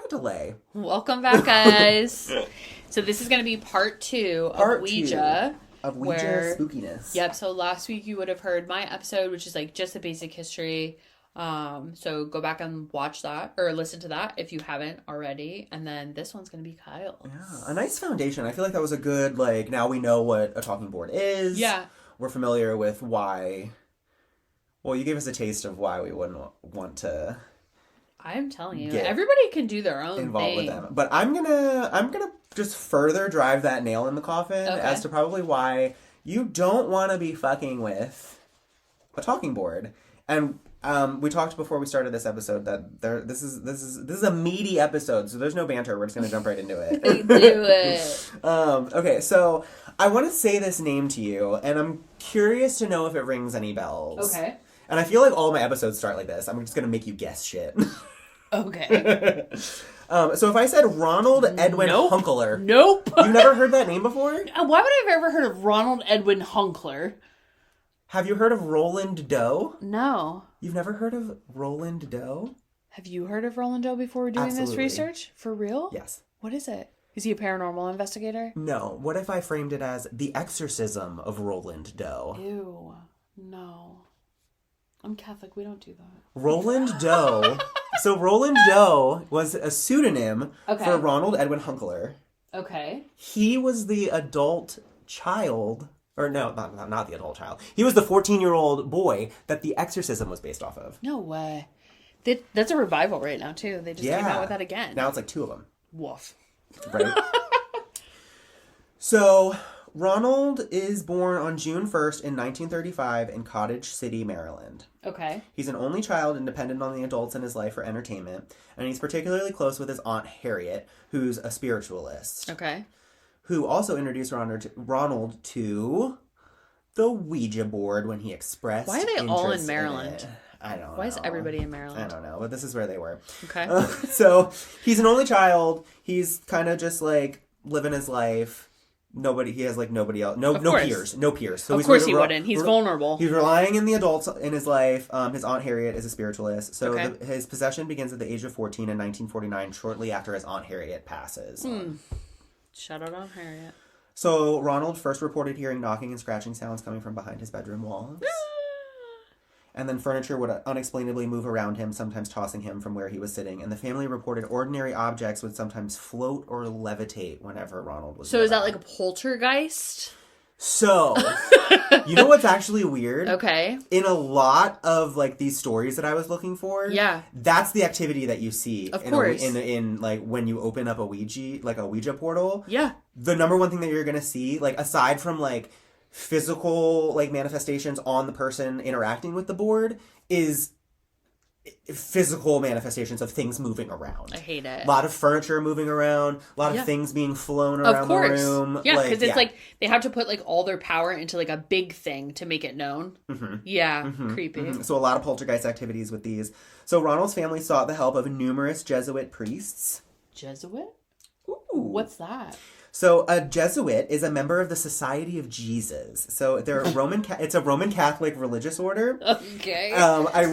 a delay. Welcome back, guys. So this is going to be part 2 of Ouija. Of Ouija spookiness. Yep, so last week you would have heard my episode, which is like just the basic history. So go back and watch that, or listen to that if you haven't already. And then this one's going to be Kyle's. Yeah, a nice foundation. I feel like that was a good, like, now we know what a talking board is. Yeah. We're familiar with why. Well, you gave us a taste of why we wouldn't want to. I'm telling you, everybody can do their own involved thing. With them. But I'm gonna just further drive that nail in the coffin as to probably why you don't want to be fucking with a talking board. And we talked before we started this episode that this is a meaty episode, so there's no banter. We're just gonna jump right into it. Do it. Okay, so I want to say this name to you, and I'm curious to know if it rings any bells. Okay. And I feel like all my episodes start like this. I'm just gonna make you guess shit. Okay. So if I said Ronald Edwin Hunkler. Nope. You never heard that name before? Why would I have ever heard of Ronald Edwin Hunkler? Have you heard of Roland Doe? No. You've never heard of Roland Doe? Have you heard of Roland Doe before doing this research? For real? Yes. What is it? Is he a paranormal investigator? No. What if I framed it as The Exorcism of Roland Doe? Ew. No. I'm Catholic. We don't do that. Roland Doe. So Roland Doe was a pseudonym for Ronald Edwin Hunkler. Okay. He was the adult child, or no, not the adult child. He was the 14-year-old boy that The Exorcism was based off of. No way. That's a revival right now, too. They just came out with that again. Now it's like 2 of them. Woof. Right? So, Ronald is born on June 1st in 1935 in Cottage City, Maryland. Okay. He's an only child and dependent on the adults in his life for entertainment, and he's particularly close with his Aunt Harriet, who's a spiritualist. Okay. Who also introduced Ronald to the Ouija board when he expressed Why are they all in Maryland? I don't know. Why is everybody in Maryland? I don't know, but this is where they were. Okay. So, he's an only child. He's kind of just, like, living his life. He has, like, nobody else. No peers. So of course he wouldn't. He's vulnerable. He's relying on the adults in his life. His Aunt Harriet is a spiritualist. So his possession begins at the age of 14 in 1949, shortly after his Aunt Harriet passes. Shout out Aunt Harriet. So Ronald first reported hearing knocking and scratching sounds coming from behind his bedroom walls. And then furniture would unexplainably move around him, sometimes tossing him from where he was sitting. And the family reported ordinary objects would sometimes float or levitate whenever Ronald was So is that like a poltergeist? So, you know what's actually weird? Okay. In a lot of, like, these stories that I was looking for, that's the activity that you see. Of course. In like, when you open up a Ouija portal. Yeah. The number one thing that you're going to see, like, aside from, like, physical, like, manifestations on the person interacting with the board, is physical manifestations of things moving around. I hate it. A lot of furniture moving around, a lot of things being flown around the room. Yeah, because it's like they have to put like all their power into like a big thing to make it known. Mm-hmm. Yeah, creepy. Mm-hmm. So a lot of poltergeist activities with these. So Ronald's family sought the help of numerous Jesuit priests. Jesuit? Ooh. What's that? So a Jesuit is a member of the Society of Jesus. So they're it's a Roman Catholic religious order. Okay. I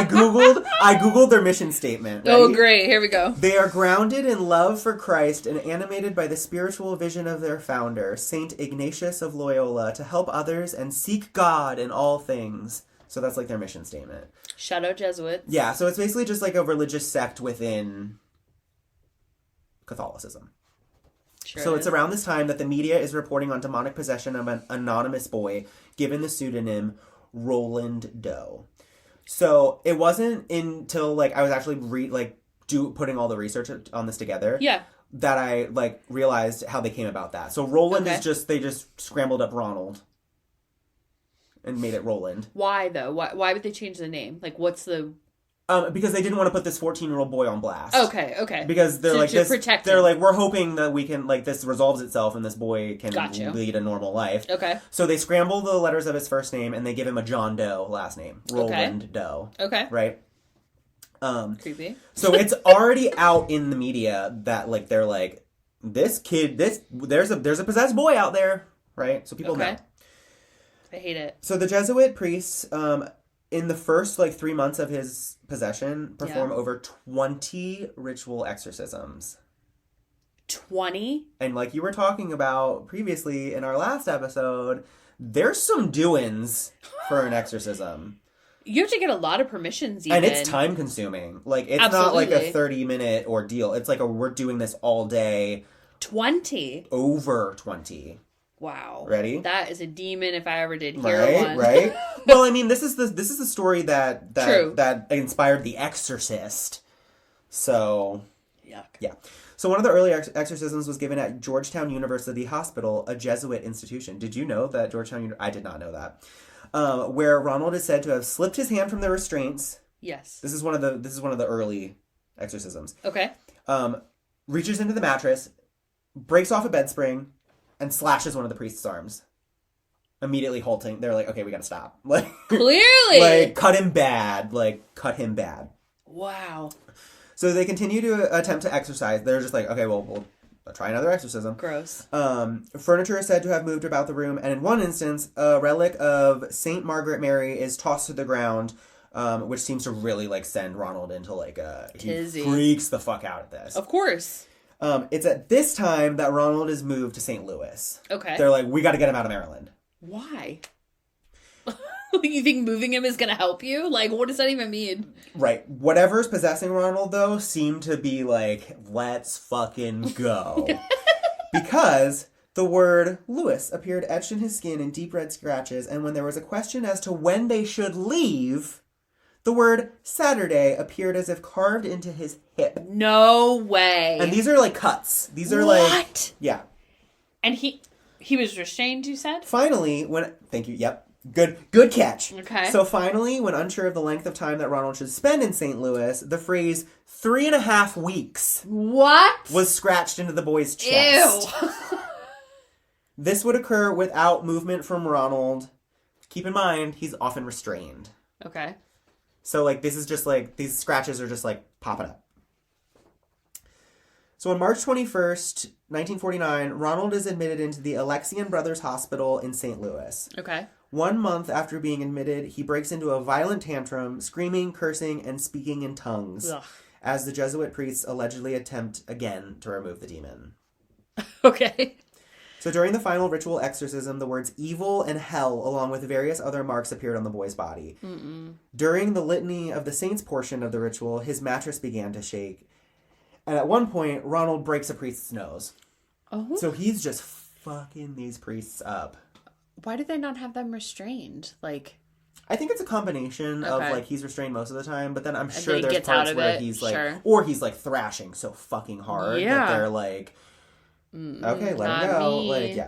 googled their mission statement. Right? Oh, great! Here we go. They are grounded in love for Christ and animated by the spiritual vision of their founder, Saint Ignatius of Loyola, to help others and seek God in all things. So that's like their mission statement. Shout out Jesuits. Yeah. So it's basically just like a religious sect within Catholicism. Sure so it's around this time that the media is reporting on demonic possession of an anonymous boy given the pseudonym Roland Doe. So it wasn't until like I was actually putting all the research on this together that I like realized how they came about that. So Roland is they just scrambled up Ronald and made it Roland. Why though? Why would they change the name? Like what's the because they didn't want to put this 14-year-old boy on blast. Okay. Because they're protect they're him. like, we're hoping that we can, like, this resolves itself and this boy can lead a normal life. Okay. So they scramble the letters of his first name and they give him a John Doe last name. Roland Doe. Okay. Right? Creepy. So it's already out in the media that, like, they're like, this kid, there's a possessed boy out there. Right? So people know. I hate it. So the Jesuit priests, in the first, 3 months of his possession, perform over 20 ritual exorcisms. 20? And like you were talking about previously in our last episode, there's some doings for an exorcism. You have to get a lot of permissions even. And it's time consuming. Like, it's not like a 30-minute ordeal. It's like we're doing this all day. 20? Over 20. Wow. Ready? That is a demon if I ever did hear one. Right? Well, I mean, this is the story that True. that inspired The Exorcist. So, Yuck. yeah. So one of the early exorcisms was given at Georgetown University Hospital, a Jesuit institution. Did you know that I did not know that. Where Ronald is said to have slipped his hand from the restraints. Yes. This is one of the early exorcisms. Okay. Reaches into the mattress, breaks off a bed spring, and slashes one of the priest's arms. Immediately halting. They're like, okay, we gotta stop. Like, clearly! cut him bad. Cut him bad. Wow. So they continue to attempt to exorcise. They're just like, okay, well, we'll try another exorcism. Gross. Furniture is said to have moved about the room, and in one instance, a relic of Saint Margaret Mary is tossed to the ground, which seems to really, send Ronald into, tizzy. He freaks the fuck out at this. Of course. It's at this time that Ronald is moved to St. Louis. Okay. They're like, we gotta get him out of Maryland. Why? You think moving him is going to help you? What does that even mean? Right. Whatever's possessing Ronald, though, seemed to be like, let's fucking go. Because the word Louis appeared etched in his skin in deep red scratches, and when there was a question as to when they should leave, the word Saturday appeared as if carved into his hip. No way. And these are cuts. These are what? Yeah. And he was restrained, you said? Finally, thank you, yep. Good catch. Okay. So finally, when unsure of the length of time that Ronald should spend in St. Louis, the phrase 3.5 weeks what? was scratched into the boy's chest. Ew. This would occur without movement from Ronald. Keep in mind, he's often restrained. Okay. So, this is just, these scratches are just, popping up. So on March 21st, 1949, Ronald is admitted into the Alexian Brothers Hospital in St. Louis. Okay. 1 month after being admitted, he breaks into a violent tantrum, screaming, cursing, and speaking in tongues, as the Jesuit priests allegedly attempt again to remove the demon. Okay. So during the final ritual exorcism, the words evil and hell, along with various other marks, appeared on the boy's body. Mm-mm. During the litany of the saints portion of the ritual, his mattress began to shake. And at one point, Ronald breaks a priest's nose. Oh. So he's just fucking these priests up. Why did they not have them restrained? I think it's a combination of he's restrained most of the time, but then I'm sure there's gets parts out of where it. he's Sure. or he's thrashing so fucking hard that they're okay, let him go. Me.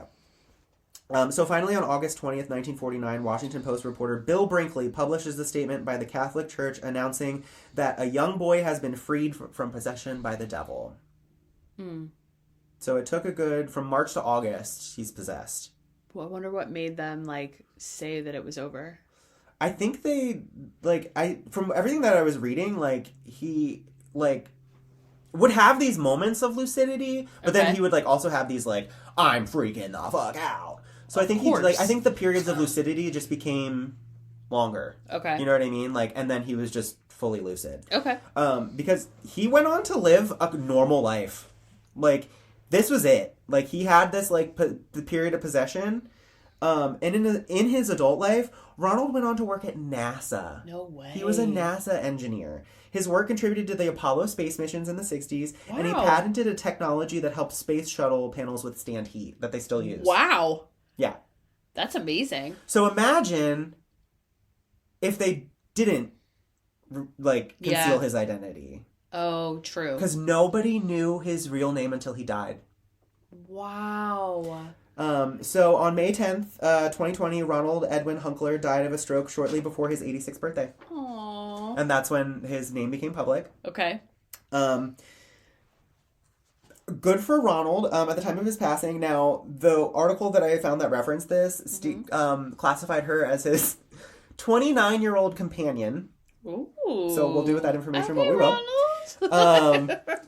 So finally on August 20th, 1949, Washington Post reporter Bill Brinkley publishes a statement by the Catholic Church announcing that a young boy has been freed from possession by the devil. Hmm. So it took from March to August, he's possessed. Well, I wonder what made them, say that it was over. I think they, from everything that I was reading, he, would have these moments of lucidity, but then he would, also have these, I'm freaking the fuck out. So I think I think the periods of lucidity just became longer. Okay. You know what I mean? And then he was just fully lucid. Okay. Because he went on to live a normal life. This was it. He had this, the period of possession. And in his adult life, Ronald went on to work at NASA. No way. He was a NASA engineer. His work contributed to the Apollo space missions in the 60s, and he patented a technology that helped space shuttle panels withstand heat that they still use. Wow. Yeah. That's amazing. So imagine if they didn't, conceal his identity. Oh, true. Because nobody knew his real name until he died. Wow. So on May 10th, 2020, Ronald Edwin Hunkler died of a stroke shortly before his 86th birthday. Aww. And that's when his name became public. Okay. Good for Ronald at the time of his passing. Now, the article that I found that referenced this classified her as his 29-year-old companion. Ooh. So we'll do with that information what we will.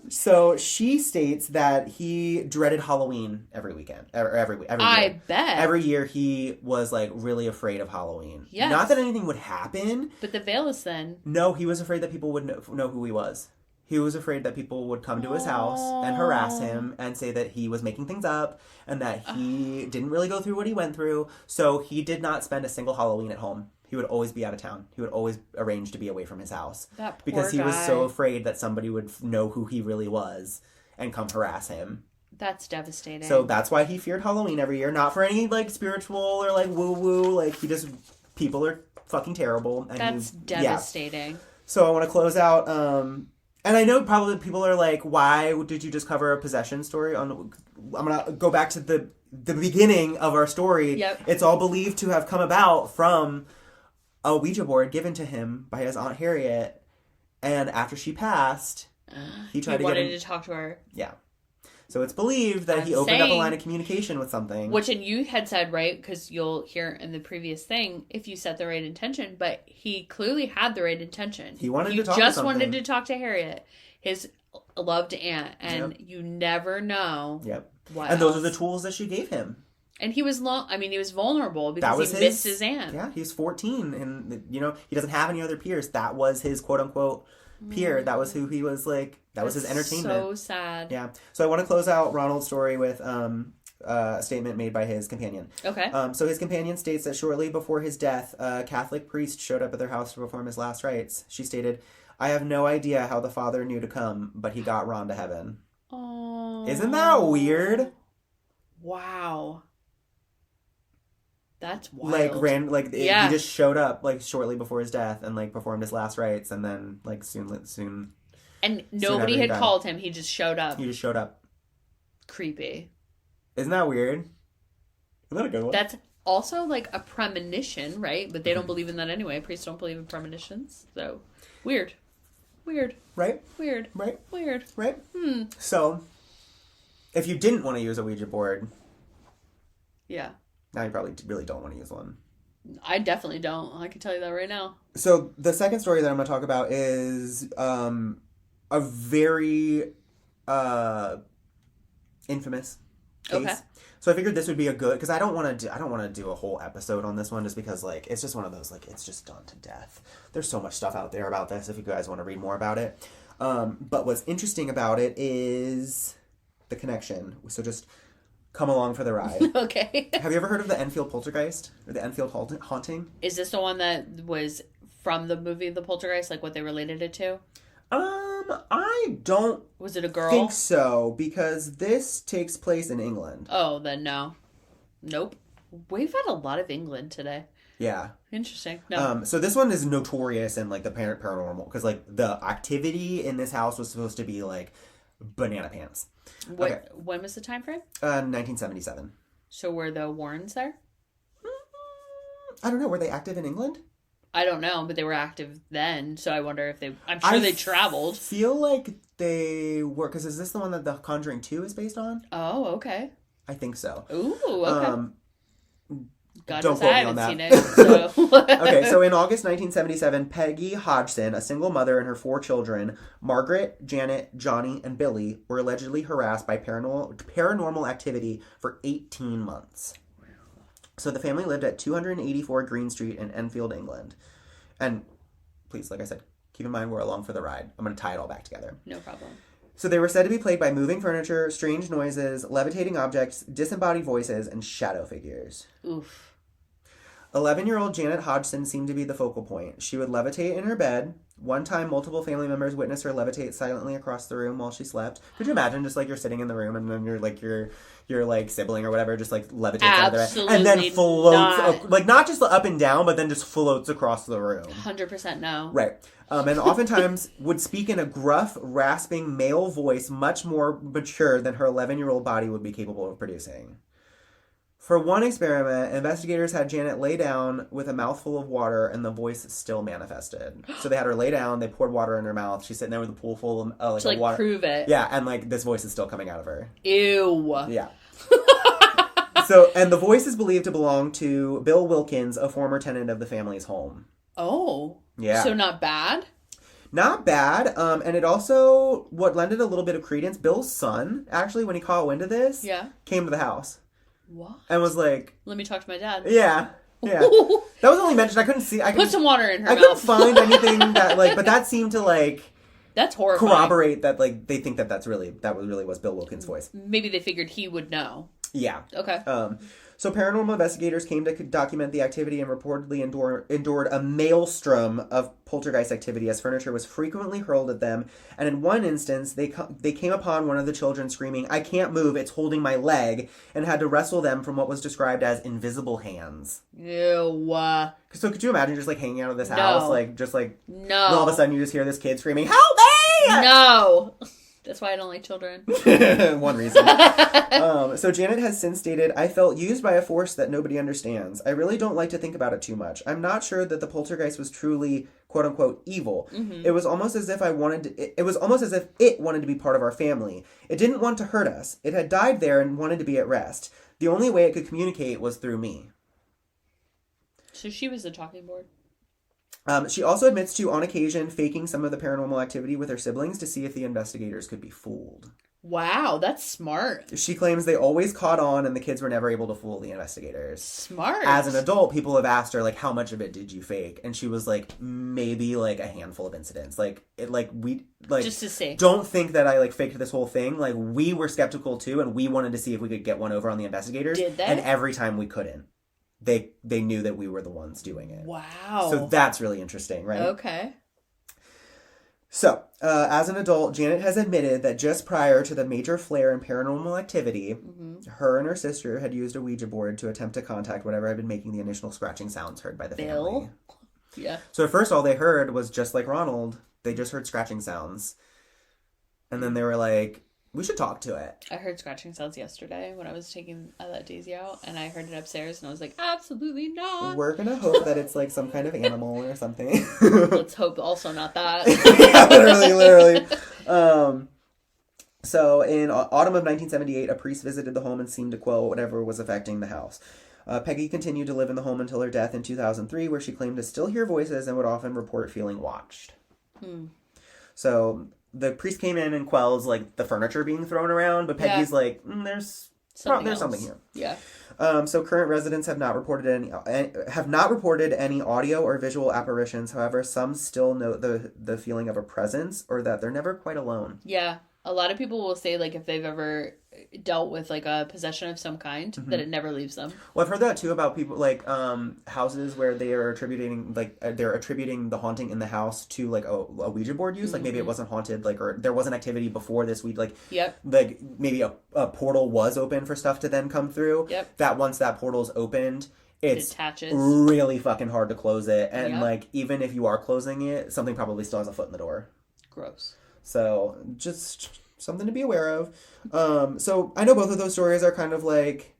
So she states that he dreaded Halloween every weekend, or every year. I bet. Every year he was like really afraid of Halloween. Yes. Not that anything would happen. But the veil is thin. No, he was afraid that people would know who he was. He was afraid that people would come to his house and harass him and say that he was making things up and that he didn't really go through what he went through. So he did not spend a single Halloween at home. He would always be out of town. He would always arrange to be away from his house. That poor because he guy. was so afraid that somebody would know who he really was and come harass him. That's devastating. So that's why he feared Halloween every year. Not for any like spiritual or like woo-woo. Like he just, people are fucking terrible. And that's devastating. Yeah. So I want to close out, and I know probably people are like, why did you just cover a possession story? I'm going to go back to the beginning of our story. Yep. It's all believed to have come about from a Ouija board given to him by his Aunt Harriet. And after she passed, he tried to wanted to talk to her. Yeah. So it's believed that he opened up a line of communication with something. Which, and you had said, right, because you'll hear in the previous thing, if you set the right intention, but he clearly had the right intention. He wanted to talk to something. Just wanted to talk to Harriet, his loved aunt, and you never know what And those else. are the tools that she gave him. And he was he was vulnerable because he missed his aunt. Yeah, he was 14, and, he doesn't have any other peers. That was his quote-unquote peer. That was who he was, like, that was his entertainment. So sad. Yeah. So I want to close out Ronald's story with a statement made by his companion. Okay. So his companion states that shortly before his death, a Catholic priest showed up at their house to perform his last rites. She stated, "I have no idea how the father knew to come, but he got Ron to heaven." Oh. Isn't that weird? Wow. That's wild. He just showed up like shortly before his death and like performed his last rites, and then like soon. And nobody had called him. He just showed up. He just showed up. Creepy. Isn't that weird? Isn't that a good one? That's also like a premonition, right? But they don't believe in that anyway. Priests don't believe in premonitions. So weird. Right? Weird. Right? So, if you didn't want to use a Ouija board, yeah, now you probably really don't want to use one. I definitely don't. I can tell you that right now. So the second story that I'm going to talk about is a very infamous case. Okay. So I figured this would be a good, because I don't want to do a whole episode on this one, just because like it's just one of those, like, it's just done to death. There's so much stuff out there about this if you guys want to read more about it. But what's interesting about it is the connection. So just come along for the ride. Okay. Have you ever heard of the Enfield Poltergeist or the Enfield Haunting? Is this the one that was from the movie The Poltergeist? Like what they related it to? I don't. Was it a girl? Think so, because this takes place in England. Oh, then no. Nope. We've had a lot of England today. Yeah. Interesting. No. So this one is notorious in like the paranormal, because like the activity in this house was supposed to be like banana pants. When was the time frame? 1977. So were the Warrens there? I don't know. Were they active in England? I don't know, but they were active then, so I wonder if I'm sure they traveled. I feel like they were, because is this the one that The Conjuring 2 is based on? Oh, okay. I think so. Ooh, okay. God don't knows quote I me on haven't that. seen it, so. Okay, so in August 1977, Peggy Hodgson, a single mother and her 4 children, Margaret, Janet, Johnny, and Billy, were allegedly harassed by paranormal activity for 18 months. So the family lived at 284 Green Street in Enfield, England. And please, like I said, keep in mind we're along for the ride. I'm going to tie it all back together. No problem. So they were said to be plagued by moving furniture, strange noises, levitating objects, disembodied voices, and shadow figures. Oof. 11-year-old Janet Hodgson seemed to be the focal point. She would levitate in her bed. One time, multiple family members witnessed her levitate silently across the room while she slept. Could you imagine just like you're sitting in the room and then your like sibling or whatever just like levitates out of the bed and then floats like not just up and down but then just floats across the room. 100% no. Right. And oftentimes would speak in a gruff, rasping male voice much more mature than her 11-year-old body would be capable of producing. For one experiment, investigators had Janet lay down with a mouthful of water and the voice still manifested. So they had her lay down, they poured water in her mouth, she's sitting there with a pool full of to water. Prove it. Yeah, and like this voice is still coming out of her. Ew. Yeah. So, and the voice is believed to belong to Bill Wilkins, a former tenant of the family's home. Oh. Yeah. So not bad? Not bad. And it also, what lended a little bit of credence, Bill's son, actually, when he caught wind of this, came to the house. What? And was like... Let me talk to my dad. Yeah. Yeah. That was only mentioned. I couldn't see... Put some water in her mouth. I couldn't find anything that, like... But that seemed to, like... That's horrifying. Corroborate that, like, they think that really was Bill Wilkins' voice. Maybe they figured he would know. Yeah. Okay. So paranormal investigators came to document the activity and reportedly endured a maelstrom of poltergeist activity as furniture was frequently hurled at them. And in one instance, they came upon one of the children screaming, "I can't move, it's holding my leg," and had to wrestle them from what was described as invisible hands. Ew. So could you imagine just, like, hanging out of this house? Like, just, like... No. All of a sudden you just hear this kid screaming, "Help me!" No. That's why I don't like children. One reason. So Janet has since stated, "I felt used by a force that nobody understands. I really don't like to think about it too much. I'm not sure that the poltergeist was truly, quote unquote, evil. It was almost as if it wanted to be part of our family. It didn't want to hurt us. It had died there and wanted to be at rest. The only way it could communicate was through me." So she was the talking board. She also admits to, on occasion, faking some of the paranormal activity with her siblings to see if the investigators could be fooled. Wow, that's smart. She claims they always caught on and the kids were never able to fool the investigators. Smart. As an adult, people have asked her, like, how much of it did you fake? And she was like, maybe, like, a handful of incidents. Like, just to see. Don't think that I, like, faked this whole thing. Like, we were skeptical, too, and we wanted to see if we could get one over on the investigators. Did they? And every time we couldn't. They knew that we were the ones doing it. Wow. So that's really interesting, right? Okay. So, as an adult, Janet has admitted that just prior to the major flare in paranormal activity, her and her sister had used a Ouija board to attempt to contact whatever had been making the initial scratching sounds heard by the family. Yeah. So at first all they heard was, just like Ronald, they just heard scratching sounds. And then they were like, we should talk to it. I heard scratching sounds yesterday when I was taking that Daisy out, and I heard it upstairs, and I was like, absolutely not. We're gonna hope that it's like some kind of animal or something. Let's hope also not that. Yeah, literally. So in autumn of 1978, a priest visited the home and seemed to quell whatever was affecting the house. Peggy continued to live in the home until her death in 2003, where she claimed to still hear voices and would often report feeling watched. So the priest came in and quells, like, the furniture being thrown around, but Peggy's like, there's something here. Yeah. So current residents have not reported any audio or visual apparitions. However, some still note the feeling of a presence or that they're never quite alone. Yeah. A lot of people will say, like, if they've ever dealt with, like, a possession of some kind, that it never leaves them. Well, I've heard that, too, about people, like, houses where they are attributing the haunting in the house to, like, a Ouija board use. Like, maybe it wasn't haunted, like, or there wasn't activity before this. Like, maybe a portal was open for stuff to then come through. Yep. That once that portal's opened, it's attaches. Really fucking hard to close it. And, like, even if you are closing it, something probably still has a foot in the door. Gross. So, just something to be aware of. So, I know both of those stories are kind of like...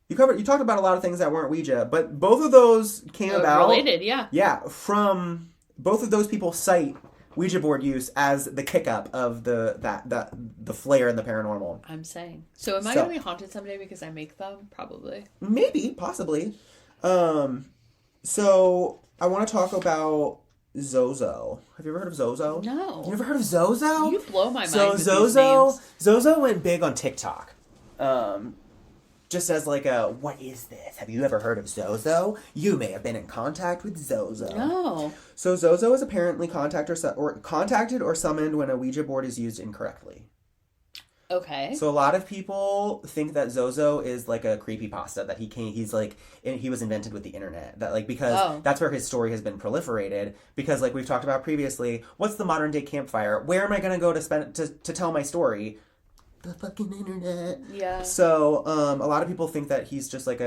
You talked about a lot of things that weren't Ouija, but both of those came about... Related, yeah. Yeah, from... Both of those people cite Ouija board use as the kick-up of the flair in the paranormal. I'm saying. So, am I going to be haunted someday because I make them? Probably. Maybe, possibly. So, I want to talk about... Zozo. Have you ever heard of Zozo? No. You never heard of Zozo? You blow my mind with Zozo, these names. Zozo went big on TikTok. Just as like what is this? Have you ever heard of Zozo? You may have been in contact with Zozo. No. So Zozo is apparently contacted or summoned when a Ouija board is used incorrectly. Okay. So a lot of people think that Zozo is like a creepypasta, that he was invented with the internet. That like, because that's where his story has been proliferated. Because like we've talked about previously, what's the modern day campfire? Where am I going to go to tell my story? The fucking internet. Yeah. So a lot of people think that he's just like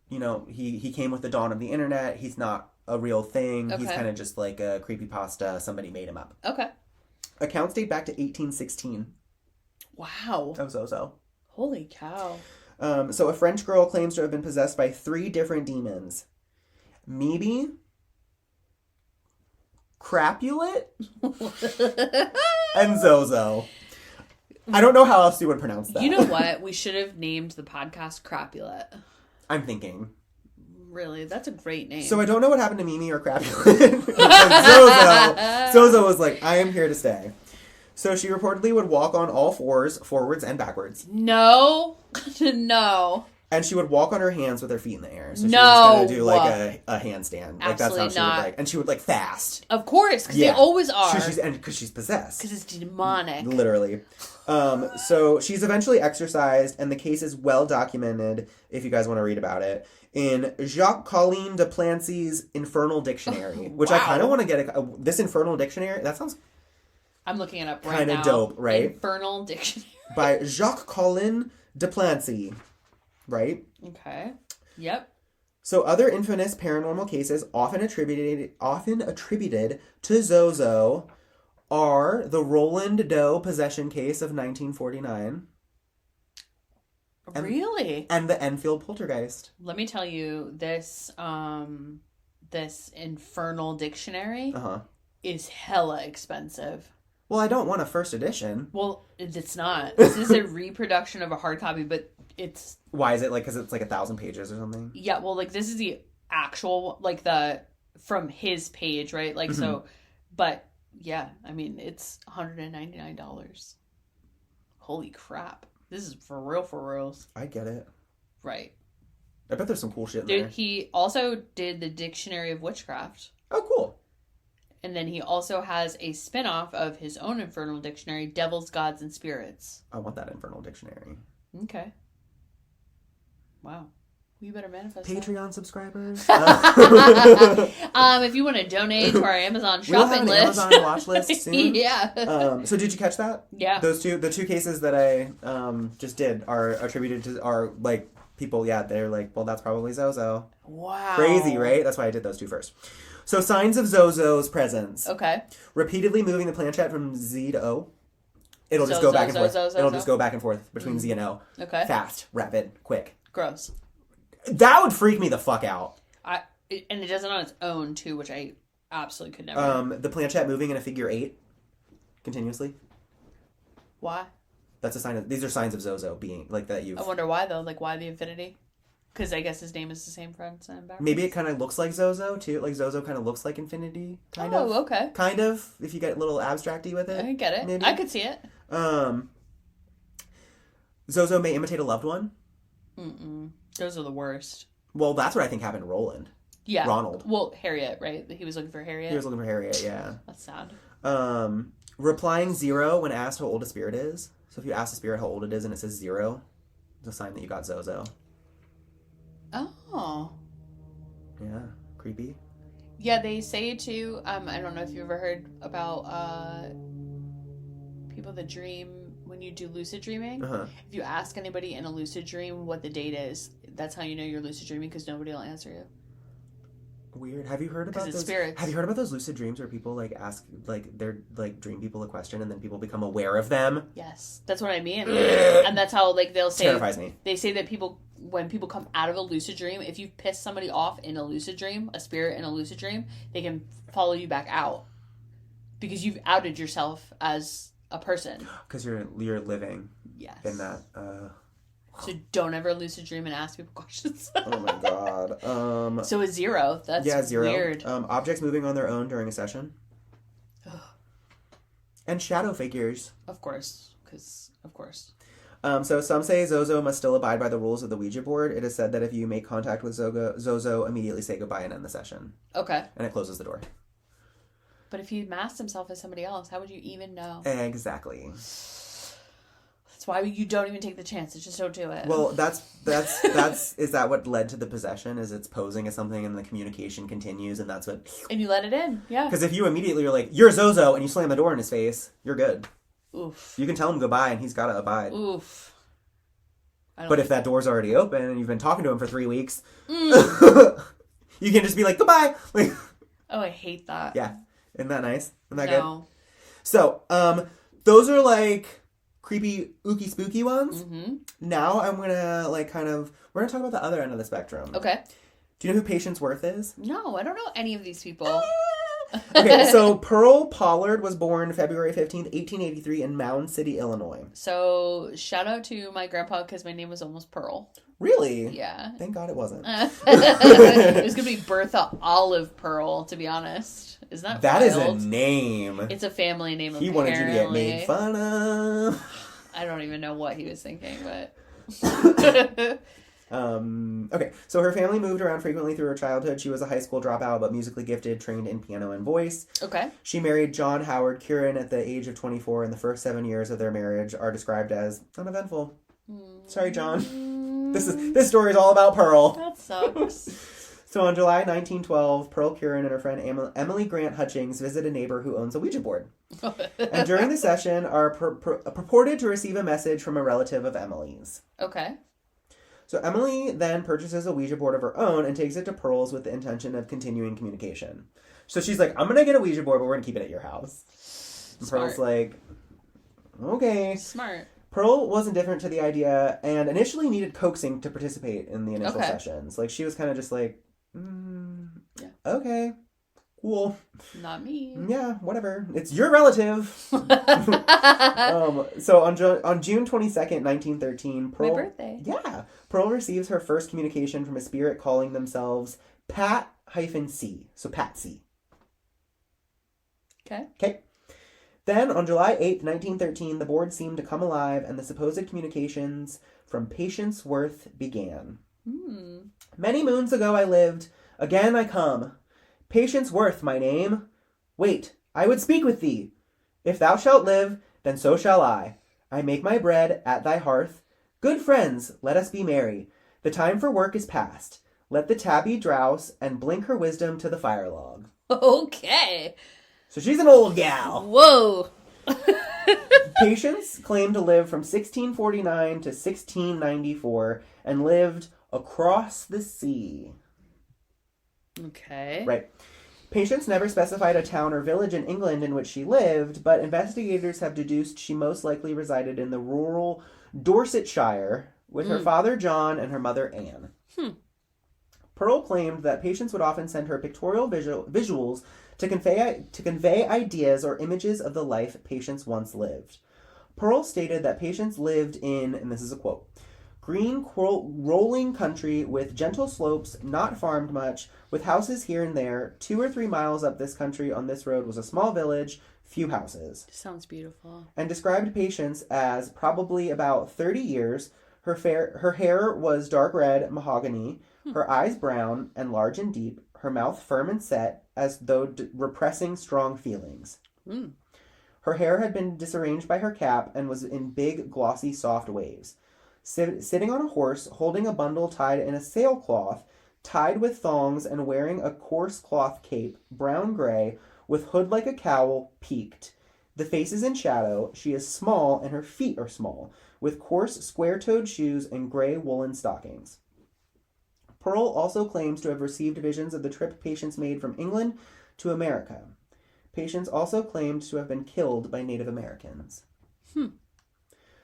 he came with the dawn of the internet. He's not a real thing. Okay. He's kind of just like a creepypasta. Somebody made him up. Okay. Accounts date back to 1816. Wow. Of Zozo. Holy cow. So a French girl claims to have been possessed by 3 different demons. Mebe, Crapulet, and Zozo. I don't know how else you would pronounce that. You know what? We should have named the podcast Crapulet. I'm thinking. Really? That's a great name. So I don't know what happened to Mimi or Crapulin. Zozo. Zozo was like, I am here to stay. So she reportedly would walk on all fours, forwards and backwards. No. No. And she would walk on her hands with her feet in the air. So she No. was just going to do like a handstand. Like that's how Absolutely she not. would like. And she would like fast. Of course, because they always are. Because she's possessed. Because it's demonic. Literally. So she's eventually exorcised, and the case is well documented, if you guys want to read about it, in Jacques-Colline de Plancy's Infernal Dictionary, which I kind of want to get this Infernal Dictionary. That sounds I'm looking it up right now. kind of dope, right? Infernal Dictionary. By Jacques-Colline de Plancy, right? Okay. Yep. So other infamous paranormal cases often attributed to Zozo are the Roland Doe possession case of 1949. Really? And the Enfield poltergeist. Let me tell you, this this Infernal Dictionary is hella expensive. Well, I don't want a first edition. Well, it's not. This is a reproduction of a hard copy, but it's... Why is it? Like, because it's like 1,000 pages or something? Yeah, well, like, this is the actual, like, the... From his page, right? Like, so... But, yeah, I mean, it's $199. Holy crap. This is for reals. I get it. Right. I bet there's some cool shit in there. He also did the Dictionary of Witchcraft. Oh, cool. And then he also has a spin-off of his own Infernal Dictionary, Devils, Gods, and Spirits. I want that Infernal Dictionary. Okay. Wow. You better manifest Patreon subscribers. If you want to donate to our Amazon shopping list. Amazon watch list soon. Yeah. So did you catch that? Yeah. The two cases that I just did are attributed to like people. Yeah, they're like, well, that's probably Zozo. Wow. Crazy, right? That's why I did those two first. So signs of Zozo's presence. Okay. Repeatedly moving the planchette from Z to O. It'll just go back and forth. It'll just go back and forth between Z and O. Okay. Fast, rapid, quick. Gross. That would freak me the fuck out. And it does it on its own too, which I absolutely could never. The planchette moving in a figure 8 continuously. Why? That's a sign of. These are signs of Zozo being like that. I wonder why though. Like why the infinity? Because I guess his name is the same front and back. Maybe it kind of looks like Zozo too. Like Zozo kind of looks like infinity. Kind of. Oh, okay. Kind of. If you get a little abstracty with it. I get it. Maybe. I could see it. Zozo may imitate a loved one. Those are the worst. Well, that's what I think happened to Roland. Yeah. Ronald. Well, Harriet, right? He was looking for Harriet. He was looking for Harriet, yeah. That's sad. Replying 0 when asked how old a spirit is. So if you ask the spirit how old it is and it says 0, it's a sign that you got Zozo. Oh. Yeah. Creepy. Yeah, they say too, I don't know if you've ever heard about people that dream when you do lucid dreaming. If you ask anybody in a lucid dream what the date is, that's how you know you're lucid dreaming because nobody will answer you. Weird. Have you heard about those? Spirits. Have you heard about those lucid dreams where people like ask like they're like dream people a question and then people become aware of them? Yes, that's what I mean. And that's how like they'll say. Terrifies me. They say that when people come out of a lucid dream, if you've pissed somebody off in a lucid dream, a spirit in a lucid dream, they can follow you back out because you've outed yourself as a person. Because you're living. Yes. In that. So don't ever lucid dream and ask people questions. Oh my god. So a 0. That's 0. weird. Objects moving on their own during a session. Ugh. And shadow figures. Of course. Because, of course. So some say Zozo must still abide by the rules of the Ouija board. It is said that if you make contact with Zozo, immediately say goodbye and end the session. Okay. And it closes the door. But if he masked himself as somebody else, how would you even know? Exactly. That's why you don't even take the chance. Just don't do it. Well, that's is that what led to the possession? Is it's posing as something and the communication continues and that's what... And you let it in, yeah. Because if you immediately are like, you're Zozo, and you slam the door in his face, you're good. Oof. You can tell him goodbye and he's got to abide. Oof. But if that door's already open and you've been talking to him for 3 weeks, you can just be like, goodbye. Like, oh, I hate that. Yeah. Isn't that nice? Isn't that No. good? So, those are like creepy, ooky, spooky ones. Mm-hmm. Now I'm gonna we're gonna talk about the other end of the spectrum. Okay. Do you know who Patience Worth is? No, I don't know any of these people. Okay, so Pearl Pollard was born February 15th, 1883 in Mound City, Illinois. So, shout out to my grandpa because my name was almost Pearl. Really? Yeah. Thank God it wasn't. It was going to be Bertha Olive Pearl, to be honest. Isn't that That wild? is a name. It's a family name, He apparently. wanted you to get made fun of. I don't even know what he was thinking, but... Okay, so her family moved around frequently through her childhood. She was a high school dropout, but musically gifted, trained in piano and voice. Okay. She married John Howard Curran at the age of 24, and the first 7 years of their marriage are described as uneventful. Sorry, John. This story is all about Pearl. That sucks. So on July 1912, Pearl Curran and her friend Emily Grant Hutchings visit a neighbor who owns a Ouija board. And during the session are purported to receive a message from a relative of Emily's. Okay. So Emily then purchases a Ouija board of her own and takes it to Pearl's with the intention of continuing communication. So she's like, I'm going to get a Ouija board, but we're going to keep it at your house. And Pearl's like, okay. Smart. Pearl was indifferent to the idea and initially needed coaxing to participate in the initial sessions. Like, she was kind of just like, yeah. Okay, cool. Not me. Yeah, whatever. It's your relative. So on June 22nd, 1913, Pearl... My birthday. Yeah. Pearl receives her first communication from a spirit calling themselves Pat-C. So Patsy. Okay. Then, on July 8th, 1913, the board seemed to come alive and the supposed communications from Patience Worth began. Many moons ago I lived, again I come. Patience Worth my name. Wait, I would speak with thee. If thou shalt live, then so shall I. I make my bread at thy hearth. Good friends, let us be merry. The time for work is past. Let the tabby drowse and blink her wisdom to the fire log. Okay. So she's an old gal. Whoa. Patience claimed to live from 1649 to 1694 and lived across the sea. Okay. Right. Patience never specified a town or village in England in which she lived, but investigators have deduced she most likely resided in the rural Dorsetshire with her father John and her mother Anne. Pearl claimed that Patience would often send her pictorial visuals to convey ideas or images of the life Patience once lived. Pearl stated that Patience lived in, and this is a quote, green rolling country with gentle slopes, not farmed much, with houses here and there. 2 or 3 miles up this country on this road was a small village, few houses. Sounds beautiful. And described Patience as probably about 30 years. Her hair was dark red mahogany, her eyes brown and large and deep, her mouth firm and set, as though repressing strong feelings. Her hair had been disarranged by her cap and was in big, glossy, soft waves. Sitting on a horse, holding a bundle tied in a sailcloth, tied with thongs and wearing a coarse cloth cape, brown-gray, with hood like a cowl, peaked. The face is in shadow. She is small, and her feet are small, with coarse, square-toed shoes and gray woolen stockings. Pearl also claims to have received visions of the trip Patience made from England to America. Patience also claimed to have been killed by Native Americans.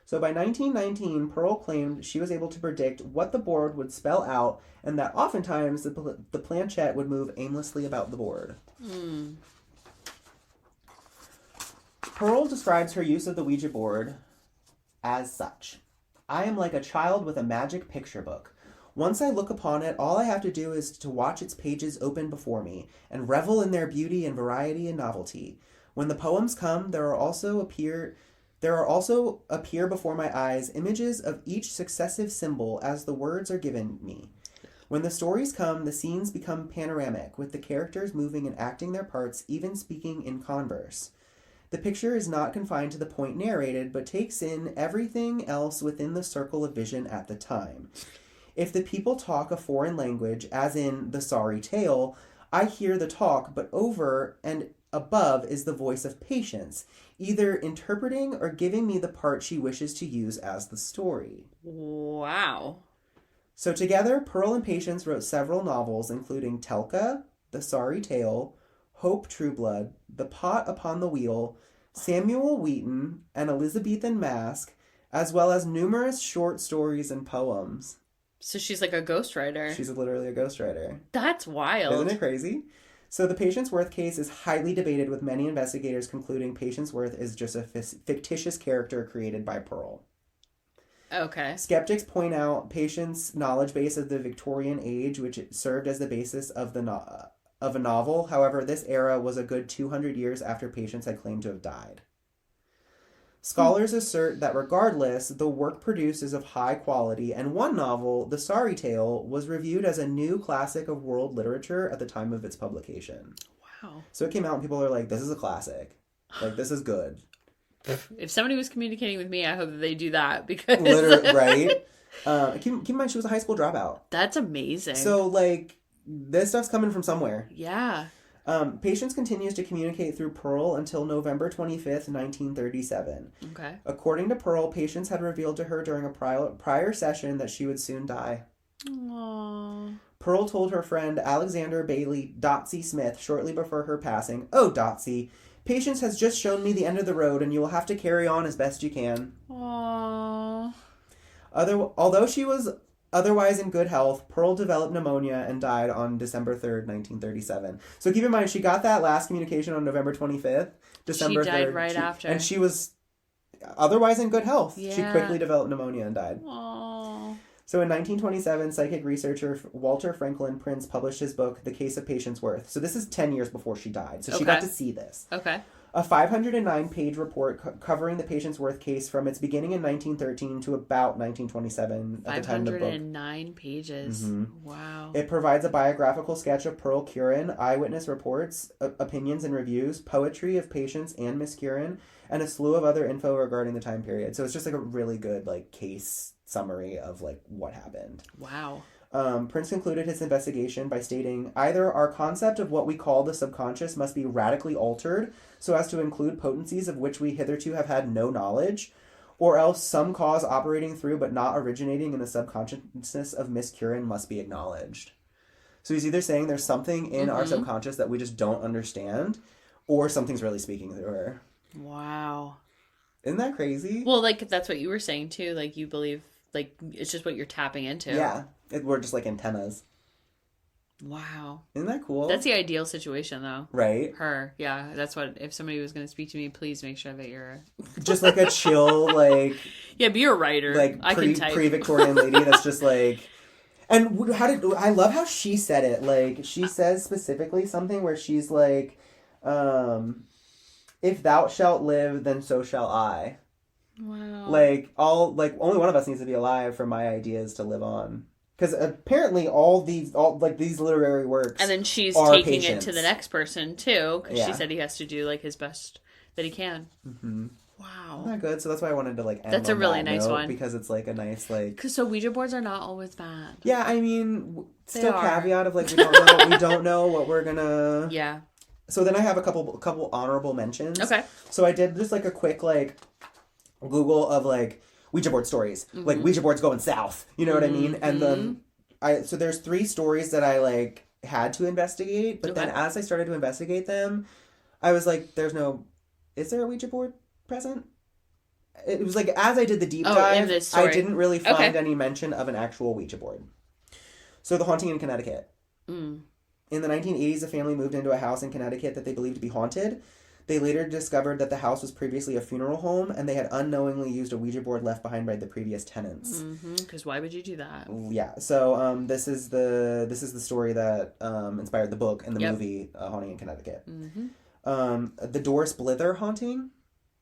So by 1919, Pearl claimed she was able to predict what the board would spell out and that oftentimes the planchette would move aimlessly about the board. Pearl describes her use of the Ouija board as such. I am like a child with a magic picture book. Once I look upon it, all I have to do is to watch its pages open before me and revel in their beauty and variety and novelty. When the poems come, there also appear before my eyes images of each successive symbol as the words are given me. When the stories come, the scenes become panoramic, with the characters moving and acting their parts, even speaking in converse. The picture is not confined to the point narrated, but takes in everything else within the circle of vision at the time. If the people talk a foreign language, as in the sorry tale, I hear the talk, but over and above is the voice of Patience, either interpreting or giving me the part she wishes to use as the story. Wow. So together, Pearl and Patience wrote several novels, including Telka, The Sorry Tale, Hope Trueblood, The Pot Upon the Wheel, Samuel Wheaton, An Elizabethan Mask, as well as numerous short stories and poems. So she's like a ghostwriter. She's literally a ghostwriter. That's wild. Isn't it crazy? So the Patience Worth case is highly debated, with many investigators concluding Patience Worth is just a fictitious character created by Pearl. Okay. Skeptics point out patients' knowledge base of the Victorian age, which served as the basis of of a novel. However, this era was a good 200 years after patients had claimed to have died. Scholars assert that regardless, the work produced is of high quality, and one novel, The Sorry Tale, was reviewed as a new classic of world literature at the time of its publication. Wow. So it came out and people are like, this is a classic. Like, this is good. If somebody was communicating with me, I hope that they do that, because... Literally, right? Keep in mind, she was a high school dropout. That's amazing. So, like, this stuff's coming from somewhere. Yeah. Patience continues to communicate through Pearl until November 25th, 1937. Okay. According to Pearl, Patience had revealed to her during a prior session that she would soon die. Aww. Pearl told her friend Alexander Bailey Dotsy Smith shortly before her passing, "Oh, Dotsy, Patience has just shown me the end of the road and you will have to carry on as best you can." Aww. Although she was otherwise in good health, Pearl developed pneumonia and died on December 3rd, 1937. So keep in mind, she got that last communication on November 25th. December 3rd. She died right after. And she was otherwise in good health. Yeah. She quickly developed pneumonia and died. Aww. So in 1927, psychic researcher Walter Franklin Prince published his book, The Case of Patience Worth. So this is 10 years before she died. So she got to see this. Okay. A 509-page report covering the Patience Worth case from its beginning in 1913 to about 1927 at the time of the book. 509 pages. Mm-hmm. Wow. It provides a biographical sketch of Pearl Curran, eyewitness reports, opinions and reviews, poetry of Patience and Miss Curran, and a slew of other info regarding the time period. So it's just like a really good like case summary of like what happened. Wow. Prince concluded his investigation by stating, "Either our concept of what we call the subconscious must be radically altered so as to include potencies of which we hitherto have had no knowledge, or else some cause operating through but not originating in the subconsciousness of Miss Curran must be acknowledged." So he's either saying there's something in our subconscious that we just don't understand, or something's really speaking through her. Wow. Isn't that crazy? Well, like, that's what you were saying, too. Like, you believe, like, it's just what you're tapping into. Yeah. We're just like antennas. Wow. Isn't that cool? That's the ideal situation, though. Right? Her. Yeah. That's what, if somebody was going to speak to me, please make sure that you're... Just like a chill, like... Yeah, be a writer. Like, I can type. Pre-Victorian lady that's just like... And I love how she said it. Like, she says specifically something where she's like, "If thou shalt live, then so shall I." Wow. Like, only one of us needs to be alive for my ideas to live on. Because apparently all these literary works, and then she's are taking patience. it to the next person too, because Yeah. she said he has to do like his best that he can. Mm-hmm. Wow, isn't that good? So that's why I wanted to like end that's a on really that nice note, one, because it's like a nice like. Because so Ouija boards are not always bad. Yeah, I mean, still are. caveat of like we don't know what we're gonna. Yeah. So then I have a couple honorable mentions. Okay. So I did just like a quick like Google of like Ouija board stories, like Ouija boards going south. You know what I mean? And then so there's 3 stories that I like had to investigate, but then as I started to investigate them, I was like, is there a Ouija board present? It was like as I did the deep dive, in this story. I didn't really find any mention of an actual Ouija board. So the haunting in Connecticut. In the 1980s, a family moved into a house in Connecticut that they believed to be haunted. They later discovered that the house was previously a funeral home, and they had unknowingly used a Ouija board left behind by the previous tenants. Because why would you do that? Yeah. So this is the story that inspired the book and the movie Haunting in Connecticut. The Doris Blither haunting.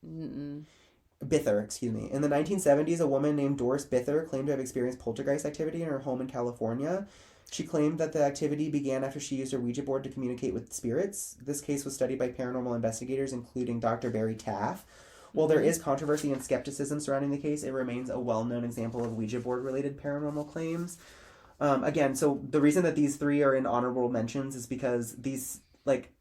Bither, excuse me. In the 1970s, a woman named Doris Bither claimed to have experienced poltergeist activity in her home in California. She claimed that the activity began after she used a Ouija board to communicate with spirits. This case was studied by paranormal investigators, including Dr. Barry Taff. While there is controversy and skepticism surrounding the case, it remains a well-known example of Ouija board-related paranormal claims. Again, so the reason that these 3 are in honorable mentions is because these, like,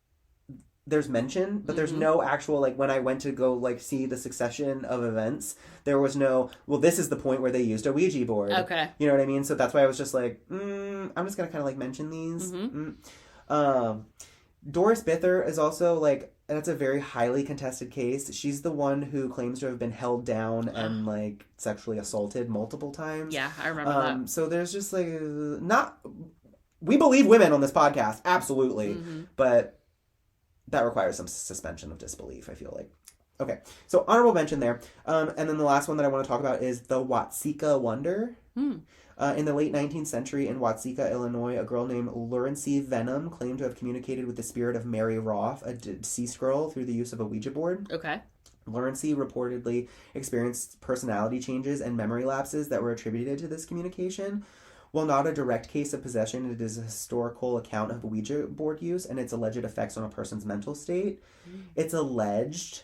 there's mention, but there's no actual, like, when I went to go, like, see the succession of events, there was no, well, this is the point where they used a Ouija board. Okay. You know what I mean? So that's why I was just like, I'm just going to kind of, like, mention these. Doris Bither is also, like, that's a very highly contested case. She's the one who claims to have been held down and, like, sexually assaulted multiple times. Yeah, I remember that. So there's just, like, we believe women on this podcast, absolutely. But that requires some suspension of disbelief, I feel like. Okay, so honorable mention there. And then the last one that I want to talk about is the Watseka Wonder. In the late 19th century in Watseka, Illinois, a girl named Lawrence Venom claimed to have communicated with the spirit of Mary Roth, a deceased girl, through the use of a Ouija board. Okay. Lawrence reportedly experienced personality changes and memory lapses that were attributed to this communication. While not a direct case of possession, it is a historical account of Ouija board use and its alleged effects on a person's mental state. It's alleged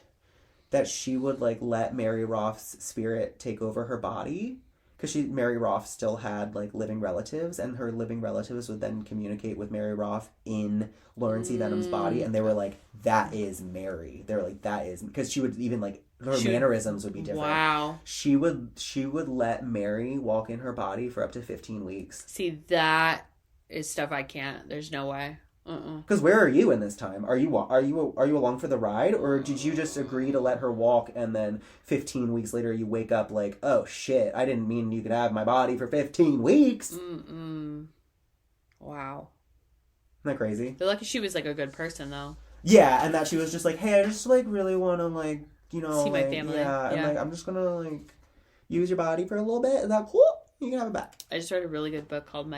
that she would, like, let Mary Roth's spirit take over her body. Because Mary Roth still had, like, living relatives, and her living relatives would then communicate with Mary Roth in Lawrence Venom's body, and they were like, that is Mary. They were like, that is... Because she would even, like, her mannerisms would be different. Wow. She would let Mary walk in her body for up to 15 weeks. See, that is stuff I can't. There's no way. Because where are you in this time? Are you along for the ride, or did you just agree to let her walk, and then 15 weeks later you wake up like, oh shit, I didn't mean you could have my body for 15 weeks? Wow. Isn't that crazy? They're lucky she was, like, a good person, though. Yeah, and that she was just like, hey, I just, like, really want to, like, you know, see like, my family. Yeah, and, like, I'm just gonna, like, use your body for a little bit, and then, whoop, you can have it back. I just read a really good book called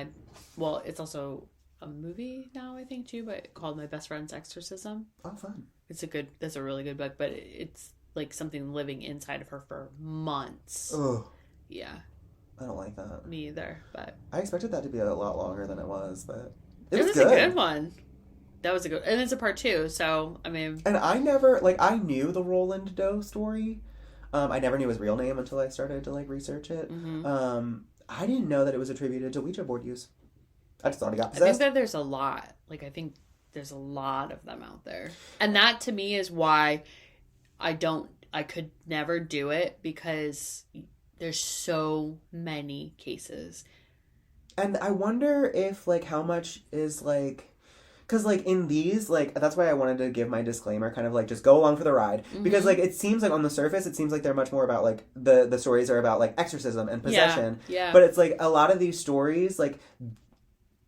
well, it's also a movie now, I think, too, but called My Best Friend's Exorcism. Oh, fun. That's a really good book, but it's, like, something living inside of her for months. Ugh. Yeah. I don't like that. Me either, but... I expected that to be a lot longer than it was, but... It was a good one. That was a good... And it's a part 2, so, I mean... And I never... Like, I knew the Roland Doe story. I never knew his real name until I started to, like, research it. I didn't know that it was attributed to Ouija board use. I just thought he got possessed. I think that there's a lot. Like, I think there's a lot of them out there. And that, to me, is why I could never do it, because there's so many cases. And I wonder if, like, how much is, like... Because, like, in these, like, that's why I wanted to give my disclaimer, kind of, like, just go along for the ride. Because, like, it seems like on the surface, it seems like they're much more about, like, the stories are about, like, exorcism and possession. Yeah. But it's, like, a lot of these stories, like...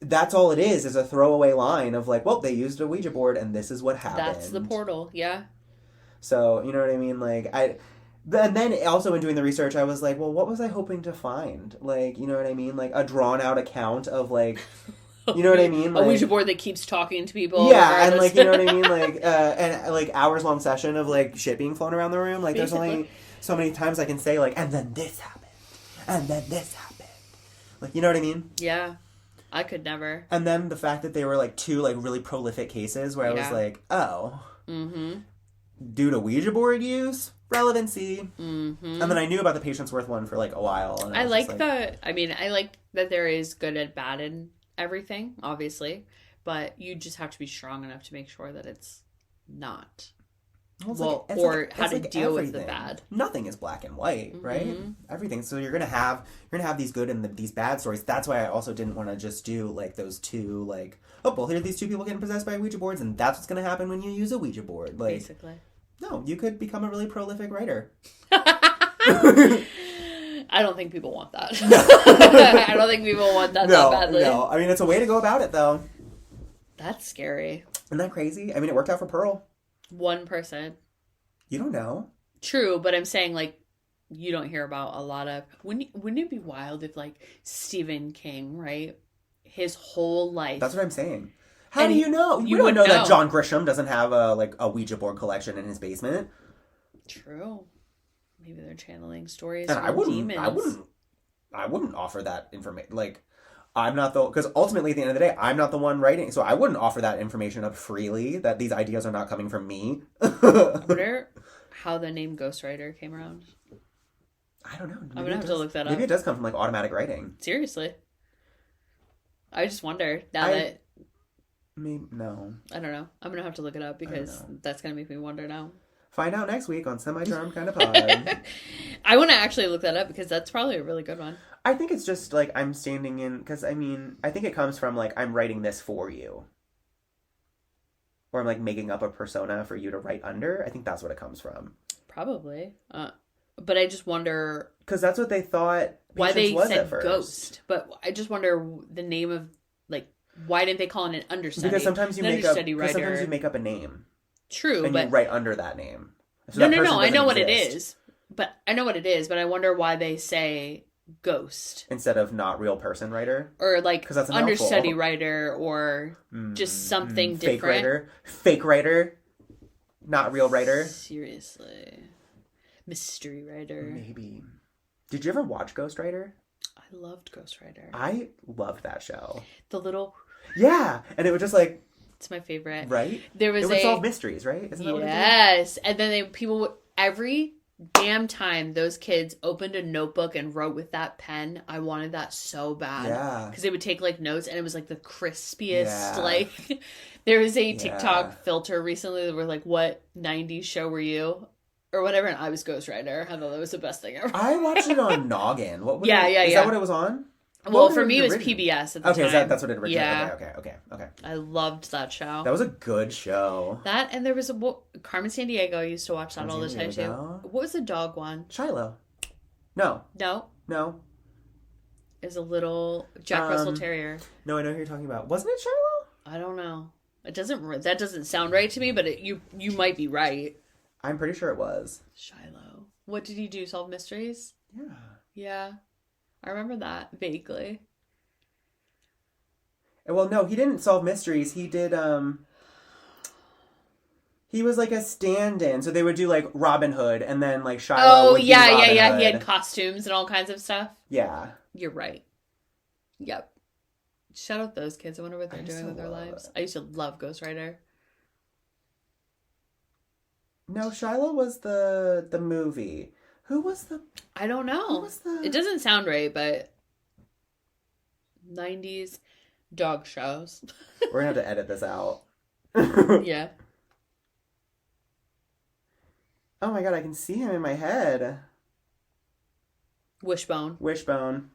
That's all it is a throwaway line of, like, well, they used a Ouija board and this is what happened. That's the portal, yeah. So, you know what I mean? Like, and then also in doing the research, I was like, well, what was I hoping to find? Like, you know what I mean? Like, a drawn-out account of, like, you know what I mean? Like, a Ouija board that keeps talking to people. Yeah, and, like, you know what I mean? Like, and, like, hours-long session of, like, shit being flown around the room. Like, Basically. There's only so many times I can say, like, and then this happened. And then this happened. Like, you know what I mean? Yeah. I could never. And then the fact that they were, like, 2, like, really prolific cases where I was like, oh. Due to Ouija board use, relevancy. And then I knew about the Patience Worth one for, like, a while. And I like that there is good and bad in everything, obviously. But you just have to be strong enough to make sure that it's not. Well, or how to deal with the bad. Nothing is black and white, right? Everything. So you're gonna have these good and these bad stories. That's why I also didn't want to just do, like, those 2, like, oh, well, here are these 2 people getting possessed by Ouija boards, and that's what's gonna happen when you use a Ouija board. Like, basically. No, you could become a really prolific writer. I don't think people want that. I don't think people want that that badly. No, I mean, it's a way to go about it, though. That's scary. Isn't that crazy? I mean, it worked out for Pearl. 1%. You don't know. True, but I'm saying, like, you don't hear about a lot of... Wouldn't it be wild if, like, Stephen King, right? His whole life... That's what I'm saying. How do you know? You don't know that John Grisham doesn't have a Ouija board collection in his basement. True. Maybe they're channeling stories and from demons. I wouldn't offer that information. Like, I'm not because ultimately at the end of the day, I'm not the one writing, so I wouldn't offer that information up freely, that these ideas are not coming from me. I wonder how the name ghostwriter came around. I don't know. I'm gonna have to look that up. Maybe it does come from, like, automatic writing. Seriously. I just wonder, no. I don't know. I'm gonna have to look it up, because that's gonna make me wonder now. Find out next week on Semi-Charmed Kind of Pod. I want to actually look that up, because that's probably a really good one. I think it's just, like, I'm standing in... Because, I mean, I think it comes from, like, I'm writing this for you. Or I'm, like, making up a persona for you to write under. I think that's what it comes from. Probably. But I just wonder... Because that's what they thought why they was said at first. ghost. But I just wonder the name of, like... Why didn't they call it an understudy? Because sometimes you make up a name. True, and but... you write under that name. So No. I know what it is. But I wonder why they say ghost instead of not real person writer, or like that's understudy writer, or just something different. Fake writer, not real writer. Seriously, mystery writer. Maybe. Did you ever watch Ghost Rider? I loved Ghost Rider. I loved that show. The little. Yeah, and it was just like. It's my favorite. Right. It would solve mysteries, right? Isn't that what it did? Yes, and then people would every damn time those kids opened a notebook and wrote with that pen, I wanted that so bad. Yeah. Because they would take like notes and it was like the crispiest. Yeah. Like there was a TikTok filter recently that were like, what 90s show were you? Or whatever, and I was Ghost Rider. I thought that was the best thing ever. I watched it on Noggin. What was Is that what it was on? Well, for me, it was PBS at the time. Okay, that's what it originally. Yeah. Okay. I loved that show. That was a good show. That, and there was Carmen Sandiego. I used to watch that all the time, too. What was the dog one? Shiloh. No. It was a little Jack Russell Terrier. No, I know who you're talking about. Wasn't it Shiloh? I don't know. That doesn't sound right to me, but you might be right. I'm pretty sure it was. Shiloh. What did he do? Solve mysteries? Yeah. Yeah. I remember that vaguely. Well, no, he didn't solve mysteries. He did, he was like a stand-in. So they would do like Robin Hood and then like Shiloh would be Robin Hood. He had costumes and all kinds of stuff. Yeah. You're right. Yep. Shout out those kids. I wonder what they're doing with their lives. I used to love Ghost Rider. No, Shiloh was the movie. Who was the... I don't know. It doesn't sound right, but 90s dog shows. We're going to have to edit this out. Yeah. Oh my god, I can see him in my head. Wishbone. People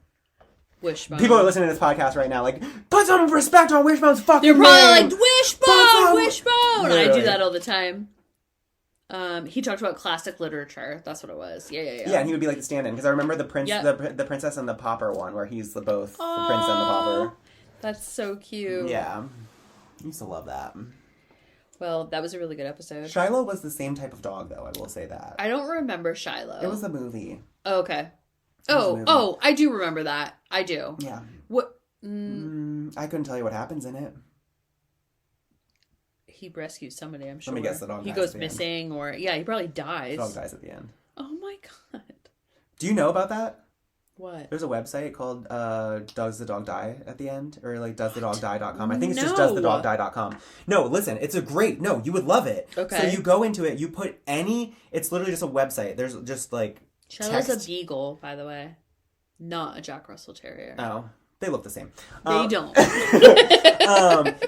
are listening to this podcast right now like, put some respect on Wishbone's fucking name! They're probably like, Wishbone! Literally. I do that all the time. He talked about classic literature. That's what it was. Yeah. Yeah, and he would be like the stand-in. Because I remember the the Princess and the Pauper one, where he's both the prince and the pauper. That's so cute. Yeah. I used to love that. Well, that was a really good episode. Shiloh was the same type of dog, though. I will say that. I don't remember Shiloh. It was a movie. Oh, okay. Oh, I do remember that. I do. Yeah. What? I couldn't tell you what happens in it. He rescues somebody, I'm sure. Let me guess, the dog dies. He goes missing, or he probably dies. The dog dies at the end. Oh my god. Do you know about that? What? There's a website called Does the Dog Die at the end? Or like doesthedogdie.com. I think it's just doesthedogdie.com. No, listen, it's you would love it. Okay. So you go into it, you put it's literally just a website. There's just like Shiloh's a beagle, by the way. Not a Jack Russell Terrier. Oh. They look the same. They don't.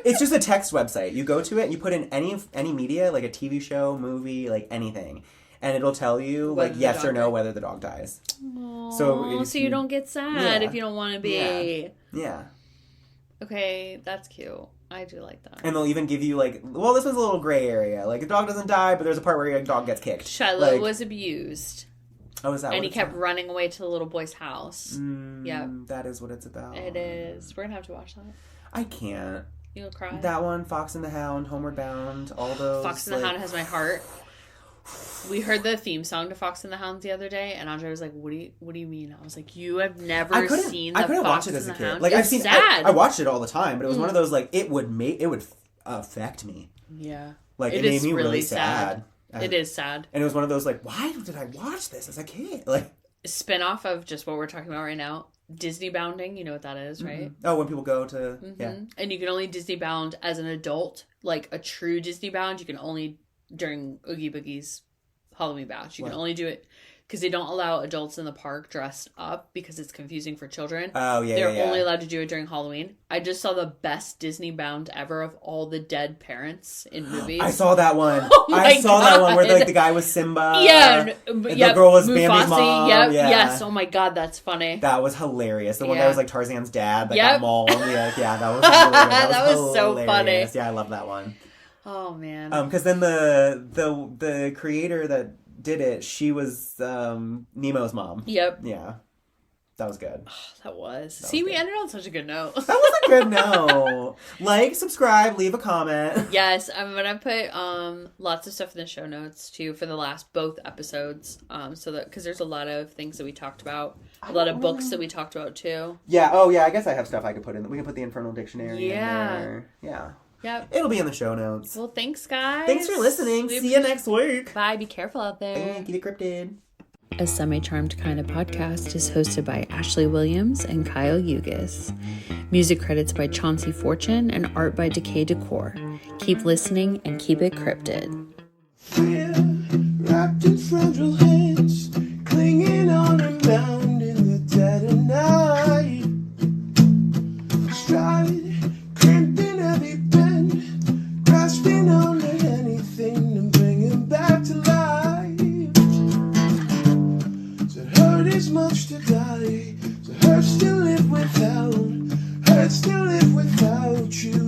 It's just a text website. You go to it and you put in any media, like a TV show, movie, like anything. And it'll tell you, like, yes or no, whether the dog dies. Aww, so you don't get sad if you don't want to be. Yeah. Okay, that's cute. I do like that. And they'll even give you, like, well, this was a little gray area. Like, a dog doesn't die, but there's a part where a dog gets kicked. Shiloh was abused. Oh, is that and he kept running away to the little boy's house. Yeah. That is what it's about. It is. We're going to have to watch that. I can't. You'll cry. That one, Fox and the Hound, Homeward Bound, all those. Fox and the Hound has my heart. We heard the theme song to Fox and the Hound the other day, and Andre was like, "What do you mean?" I was like, "You have never seen the Fox and the Hound?" I couldn't watch it as a kid. Like I've seen, I watched it all the time, but it was one of those like it would affect me. Yeah, like it made me really sad. It is sad. And it was one of those like, why did I watch this as a kid? Like spin-off of just what we're talking about right now. Disney bounding, you know what that is, right? Oh, when people go to and you can only Disney bound as an adult, like a true Disney bound. You can only during Oogie Boogie's Halloween bash. You can only do it because they don't allow adults in the park dressed up because it's confusing for children. Oh, yeah, They're only allowed to do it during Halloween. I just saw the best Disney bound ever of all the dead parents in movies. I saw that one. Oh I saw that one where the guy was Simba. Yeah. The girl was Mufasa, Bambi's mom. Yep. Yeah. Yes. Oh my god, that's funny. That was hilarious. The one that was like Tarzan's dad that got mauled. Yeah, that was that was so funny. Yeah, I love that one. Oh man. Because then the creator that did it, she was Nemo's mom. Yep. Yeah. That was good. That was. See, we ended on such a good note. That was a good note. Like, subscribe, leave a comment. Yes, I'm gonna put lots of stuff in the show notes too for the both episodes. So that because there's a lot of things that we talked about, a lot of books that we talked about too. Yeah. Oh yeah. I guess I have stuff I could put in. We can put the Infernal Dictionary. Yeah. In there. Yeah. Yep. It'll be in the show notes. Well, thanks, guys. Thanks for listening. See you next week. Bye. Be careful out there. Get it cryptid. A Semi-Charmed Kind of Podcast is hosted by Ashley Williams and Kyle Ugis. Music credits by Chauncey Fortune and art by Decay Decor. Keep listening and keep it cryptid. We're wrapped in fragile hands, clinging on a mound in the dead of night. Stride, cramped in every bend, grasping on to anything to bring him back to life. It's much to die, so hurt still live without you.